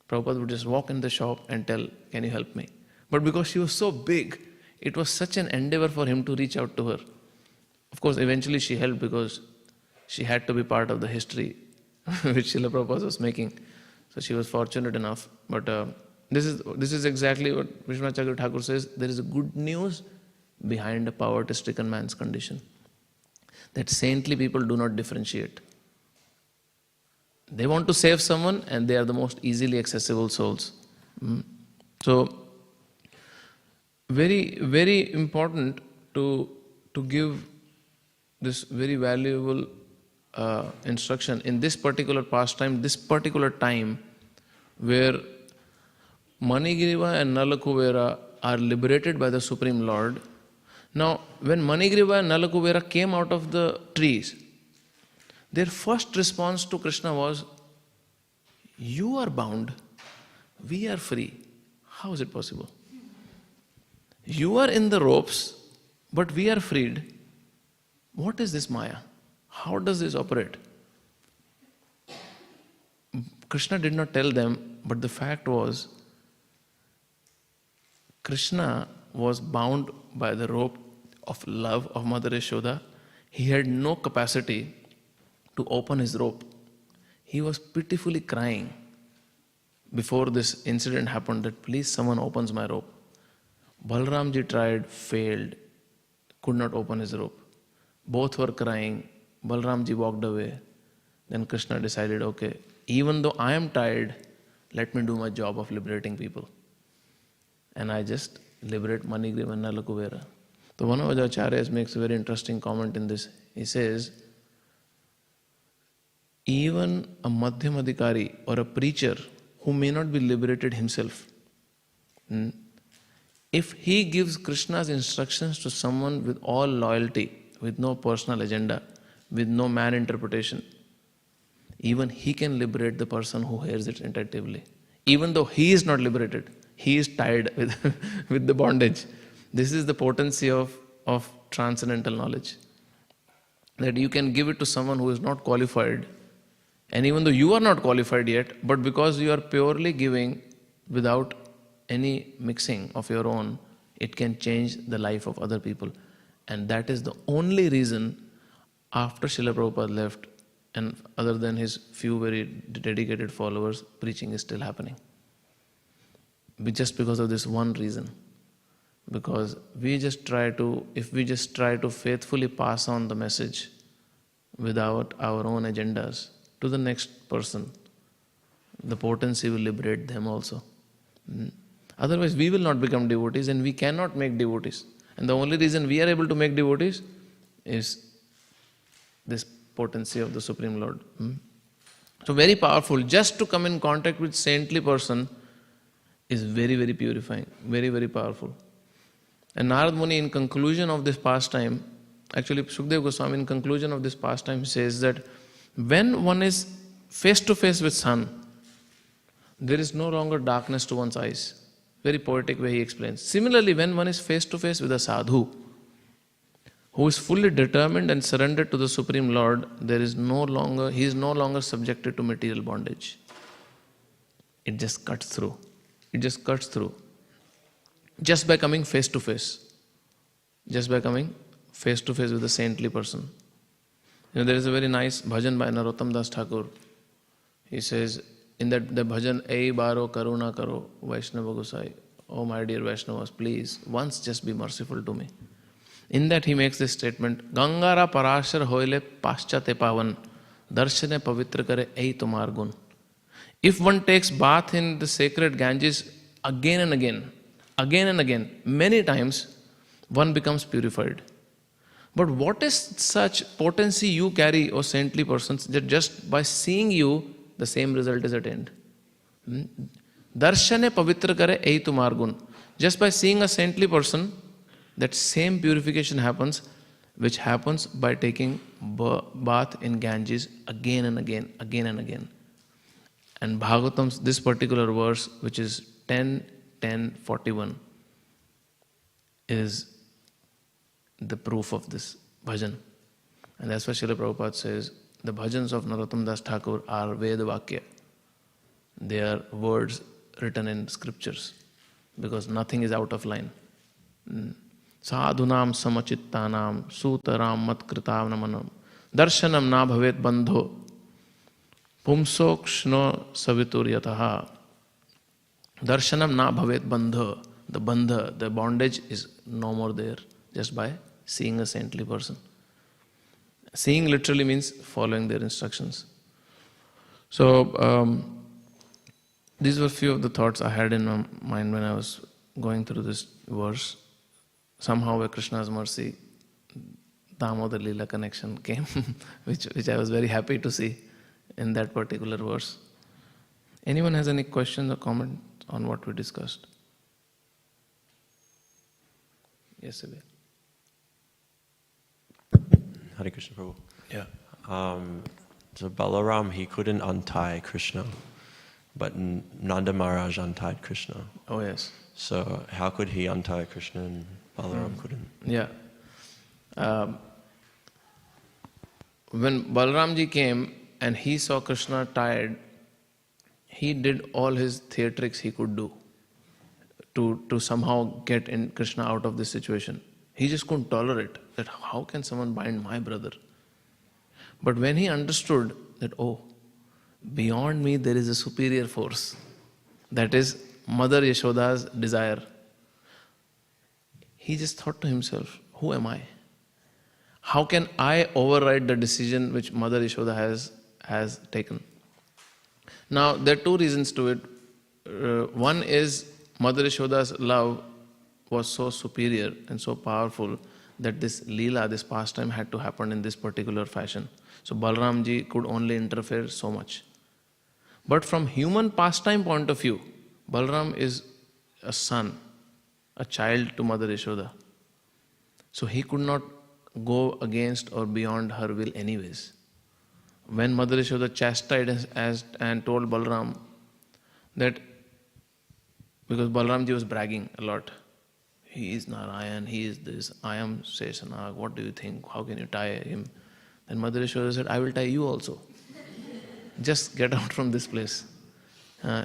Prabhupada would just walk in the shop and tell, can you help me? But because she was so big, it was such an endeavor for him to reach out to her. Of course, eventually she helped because she had to be part of the history which Srila Prabhupada was making. So she was fortunate enough. But this is exactly what Vishwanath Chakravarti Thakur says. There is a good news behind a poverty-stricken man's condition. That saintly people do not differentiate. They want to save someone and they are the most easily accessible souls. So, very, very important to give this very valuable instruction in this particular pastime, this particular time where Manigriva and Nalakuvera are liberated by the Supreme Lord. Now, when Manigriva and Nalakuvera came out of the trees, their first response to Krishna was, you are bound, we are free. How is it possible? You are in the ropes, but we are freed. What is this Maya? How does this operate? Krishna did not tell them, but the fact was, Krishna was bound by the rope of love of Mother Yashoda. He had no capacity to open his rope. He was pitifully crying before this incident happened that please someone opens my rope. Balramji tried, failed, could not open his rope. Both were crying. Balramji walked away. Then Krishna decided, okay, even though I am tired, let me do my job of liberating people. And I just liberate Manigriva and Nalakuvera. So one of the acharyas makes a very interesting comment in this. He says, even a Madhyamadhikari or a preacher who may not be liberated himself, if he gives Krishna's instructions to someone with all loyalty, with no personal agenda, with no man interpretation, even he can liberate the person who hears it attentively. Even though he is not liberated, he is tied with the bondage. This is the potency of transcendental knowledge. That you can give it to someone who is not qualified, and even though you are not qualified yet, but because you are purely giving without any mixing of your own, it can change the life of other people. And that is the only reason after Srila Prabhupada left, and other than his few very dedicated followers, preaching is still happening. Just because of this one reason. Because if we just try to faithfully pass on the message without our own agendas to the next person, the potency will liberate them also. Otherwise, we will not become devotees and we cannot make devotees. And the only reason we are able to make devotees is this potency of the Supreme Lord. So very powerful. Just to come in contact with saintly person is very, very purifying. Very, very powerful. And Narad Muni, in conclusion of this pastime, actually Shukdev Goswami in conclusion of this pastime says that when one is face to face with sun, there is no longer darkness to one's eyes. Very poetic way he explains. Similarly, when one is face to face with a sadhu, who is fully determined and surrendered to the Supreme Lord, he is no longer subjected to material bondage. It just cuts through. It just cuts through. Just by coming face to face. Just by coming face to face with a saintly person. There is a very nice bhajan by Narottam Das Thakur. He says, in that the bhajan, Ei baro karuna karo, Vaishnava Gosai. Oh my dear Vaishnavas, please, once just be merciful to me. In that he makes this statement, Gangara parashar hoile paschate pavan, darshane pavitra kare ei tumar gun. If one takes bath in the sacred Ganges again and again, many times, one becomes purified. But what is such potency you carry, O saintly persons, that just by seeing you, the same result is attained? Darshane pavitra kare ei tumar gun. Just by seeing a saintly person, that same purification happens, which happens by taking bath in Ganges again and again. And Bhagavatam's this particular verse, which is 10:10:41, is the proof of this bhajan. And that's why Srila Prabhupada says, the bhajans of Narottam Das Thakur are Veda Vakya. They are words written in scriptures, because nothing is out of line. Sadhunam samachittanam sutaram matkritav namanam darshanam na bhavet bandho pumsokshno savitur yataha. Darshanam na bhavet bandho. The bondage is no more there just by seeing a saintly person. Seeing literally means following their instructions. So, these were few of the thoughts I had in my mind when I was going through this verse. Somehow by Krishna's mercy, Damodar Leela connection came, which I was very happy to see in that particular verse. Anyone has any questions or comments on what we discussed? Yes, Abhi. Hare Krishna Prabhu. Yeah. So Balaram, he couldn't untie Krishna, but Nanda Maharaj untied Krishna. Oh, yes. So how could he untie Krishna and Balaram couldn't? Yeah. When Balaramji came and he saw Krishna tired, he did all his theatrics he could do to somehow get in Krishna out of this situation. He just couldn't tolerate that. How can someone bind my brother? But when he understood that, oh, beyond me there is a superior force, that is Mother Yashoda's desire, he just thought to himself, who am I? How can I override the decision which Mother Yashoda has taken? Now, there are two reasons to it. One is Mother Yashoda's love was so superior and so powerful that this Leela, this pastime, had to happen in this particular fashion. So Balramji could only interfere so much. But from human pastime point of view, Balram is a son, a child to Mother Yashoda. So he could not go against or beyond her will anyways. When Mother Yashoda chastised and told Balram that, because Balramji was bragging a lot, he is Narayan, he is this, I am Seshanag, what do you think, how can you tie him? Then Mother Yashoda said, I will tie you also. Just get out from this place.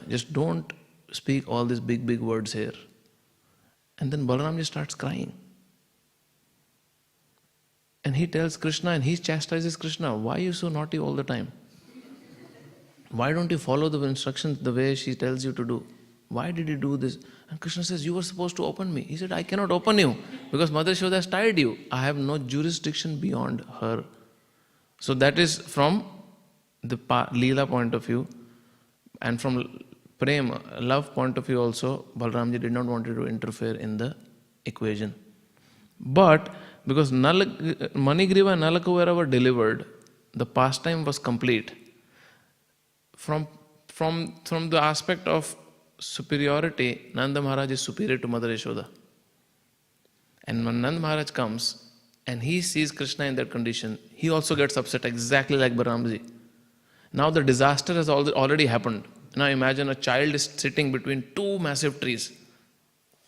Just don't speak all these big words here. And then Balaram just starts crying. And he tells Krishna, and he chastises Krishna, why are you so naughty all the time? Why don't you follow the instructions the way she tells you to do? Why did you do this? And Krishna says, you were supposed to open me. He said, I cannot open you because Mother Yashoda has tied you. I have no jurisdiction beyond her. So that is from the Leela point of view. And from prema, love point of view also, Balramji did not want to interfere in the equation. But because Manigriva and Nalaka were delivered, the pastime was complete. From the aspect of superiority, Nanda Maharaj is superior to Mother Yashoda. And when Nanda Maharaj comes and he sees Krishna in that condition, he also gets upset exactly like Balramji. Now the disaster has already happened. Now imagine a child is sitting between two massive trees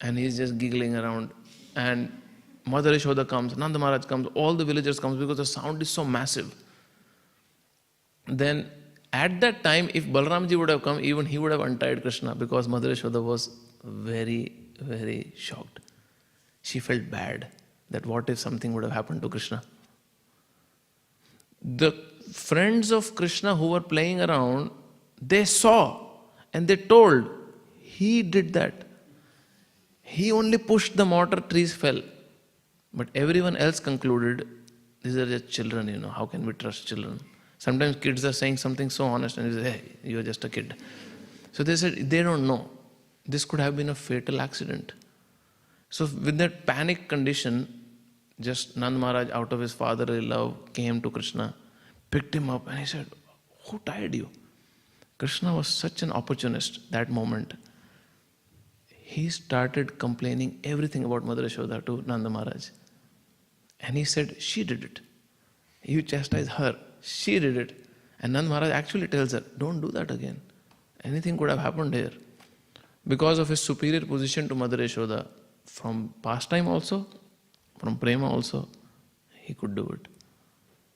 and he's just giggling around, and Mother Yashoda comes, Nanda Maharaj comes, all the villagers comes because the sound is so massive. Then at that time, if Balramji would have come, even he would have untied Krishna, because Mother Yashoda was very, very shocked. She felt bad that what if something would have happened to Krishna. The friends of Krishna who were playing around, they saw and they told, he did that. He only pushed the mortar, trees fell. But everyone else concluded, these are just children, how can we trust children? Sometimes kids are saying something so honest and you say, hey, you're just a kid. So they said, they don't know. This could have been a fatal accident. So with that panic condition, just Nand Maharaj, out of his fatherly love, came to Krishna, picked him up and he said, who tied you? Krishna was such an opportunist that moment. He started complaining everything about Mother Yashoda to Nanda Maharaj. And he said, she did it. You chastise her. She did it. And Nanda Maharaj actually tells her, don't do that again. Anything could have happened here. Because of his superior position to Mother Yashoda, from pastime also, from prema also, he could do it.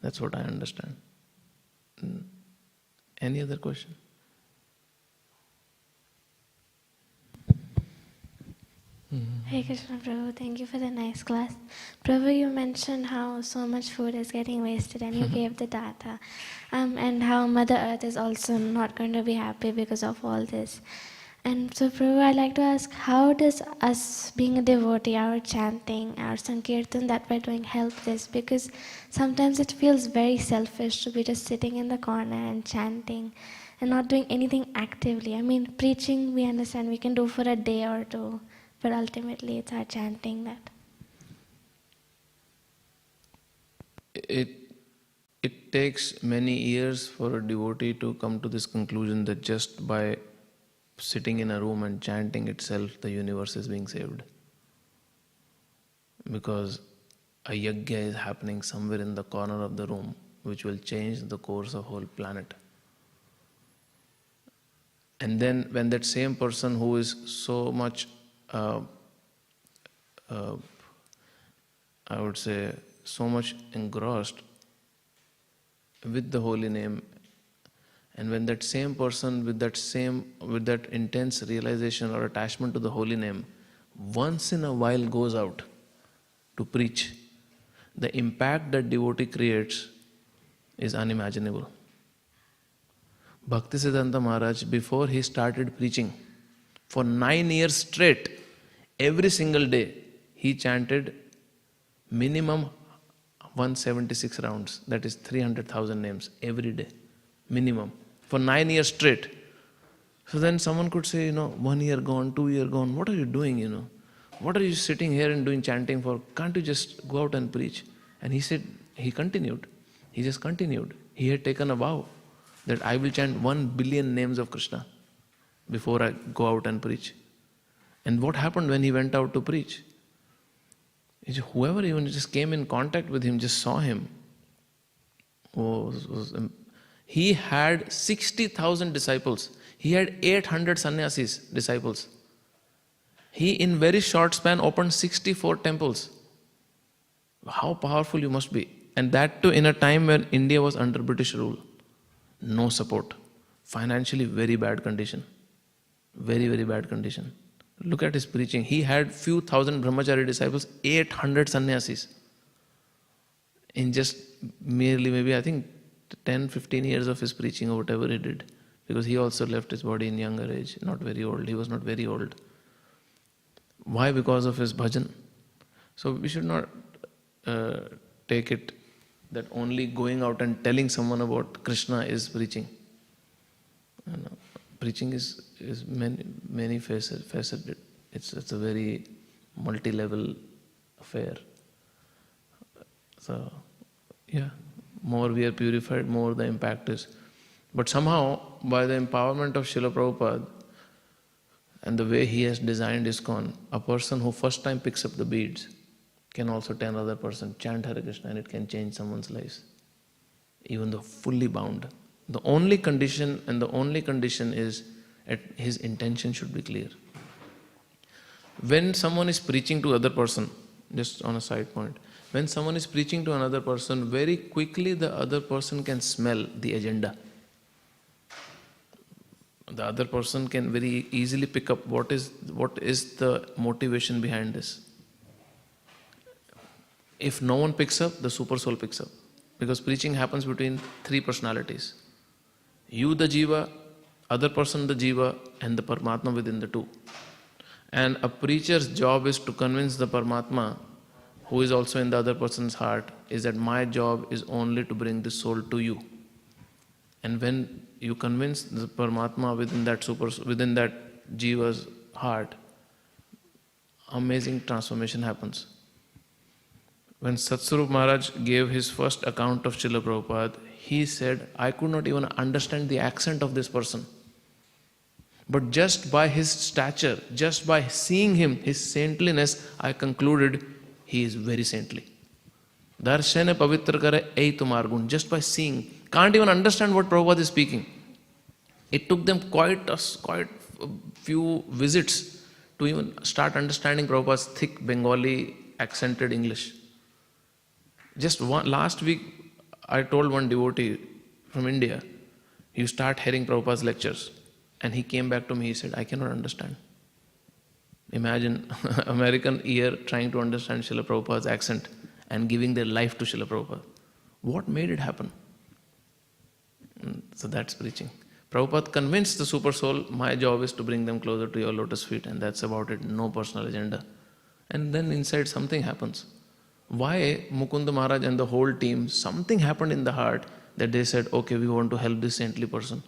That's what I understand. Any other question? Hey Krishna Prabhu, thank you for the nice class. Prabhu, you mentioned how so much food is getting wasted and you gave the data. And how Mother Earth is also not going to be happy because of all this. And so Prabhu, I'd like to ask, how does us being a devotee, our chanting, our Sankirtan that we're doing help this? Because sometimes it feels very selfish to be just sitting in the corner and chanting and not doing anything actively. I mean, preaching, we understand we can do for a day or two. But ultimately, it's our chanting that. It takes many years for a devotee to come to this conclusion that just by sitting in a room and chanting itself, the universe is being saved. Because a yajna is happening somewhere in the corner of the room, which will change the course of the whole planet. And then when that same person who is so much I would say so much engrossed with the holy name, and when that same person with that intense realization or attachment to the holy name once in a while goes out to preach, the impact that devotee creates is unimaginable. Bhaktivedanta Maharaj, before he started preaching, for 9 years straight, every single day, he chanted minimum 176 rounds, that is 300,000 names every day, minimum, for 9 years straight. So then someone could say, 1 year gone, 2 years gone, what are you doing, What are you sitting here and doing chanting for? Can't you just go out and preach? And he said, he continued. He just continued. He had taken a vow that I will chant 1 billion names of Krishna before I go out and preach. And what happened when he went out to preach? Whoever even just came in contact with him, just saw him. He had 60,000 disciples. He had 800 sannyasis, disciples. He, in very short span, opened 64 temples. How powerful you must be. And that too in a time when India was under British rule. No support. Financially very bad condition. Very, very bad condition. Look at his preaching. He had few thousand brahmachari disciples, 800 sannyasis. In just merely maybe I think 10, 15 years of his preaching or whatever he did. Because he also left his body in younger age, not very old. He was not very old. Why? Because of his bhajan. So we should not take it that only going out and telling someone about Krishna is preaching. Preaching is is many faceted. It's a very multi-level affair. So, yeah, more we are purified, more the impact is. But somehow, by the empowerment of Srila Prabhupada and the way he has designed ISKCON, a person who first time picks up the beads can also tell another person, chant Hare Krishna, and it can change someone's life, even though fully bound. The only condition is his intention should be clear. When someone is preaching to other person, just on a side point, when someone is preaching to another person, very quickly the other person can smell the agenda. The other person can very easily pick up what is the motivation behind this. If no one picks up, the super soul picks up. Because preaching happens between three personalities. You the jiva, other person the jiva, and the Paramatma within the two. And a preacher's job is to convince the Paramatma, who is also in the other person's heart, is that my job is only to bring the soul to you. And when you convince the Paramatma within that jiva's heart, amazing transformation happens. When Satsvarup Maharaj gave his first account of Srila Prabhupada, he said, I could not even understand the accent of this person. But just by his stature, just by seeing him, his saintliness, I concluded he is very saintly. Darshane pavitra kare ei tumar gun. Just by seeing, can't even understand what Prabhupada is speaking. It took them quite a few visits to even start understanding Prabhupada's thick Bengali accented English. Just last week, I told one devotee from India, you start hearing Prabhupada's lectures. And he came back to me, he said, I cannot understand. Imagine American ear trying to understand Srila Prabhupada's accent and giving their life to Srila Prabhupada. What made it happen? So that's preaching. Prabhupada convinced the super soul, my job is to bring them closer to your lotus feet, and that's about it, no personal agenda. And then inside something happens. Why Mukunda Maharaj and the whole team, something happened in the heart that they said, okay, we want to help this saintly person.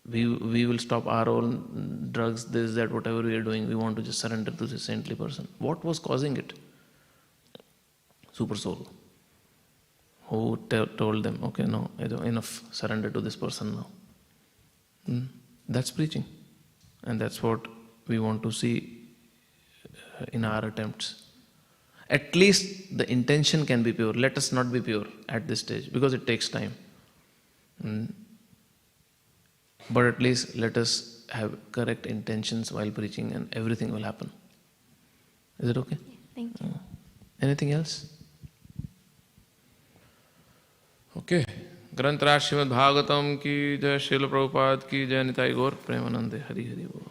We will stop our own drugs, this, that, whatever we are doing, we want to just surrender to this saintly person. What was causing it? Super soul. Who told them, okay, no, enough, surrender to this person now. That's preaching. And that's what we want to see in our attempts. At least the intention can be pure. Let us not be pure at this stage, because it takes time. But at least let us have correct intentions while preaching, and everything will happen. Is it okay? Yeah, thank you. Anything else? Okay. ग्रंथराज Shrimad Bhagavatam की जय, श्रील प्रभुपाद की जय, निताई गौर प्रेमानंदे, हरि हरि बोल.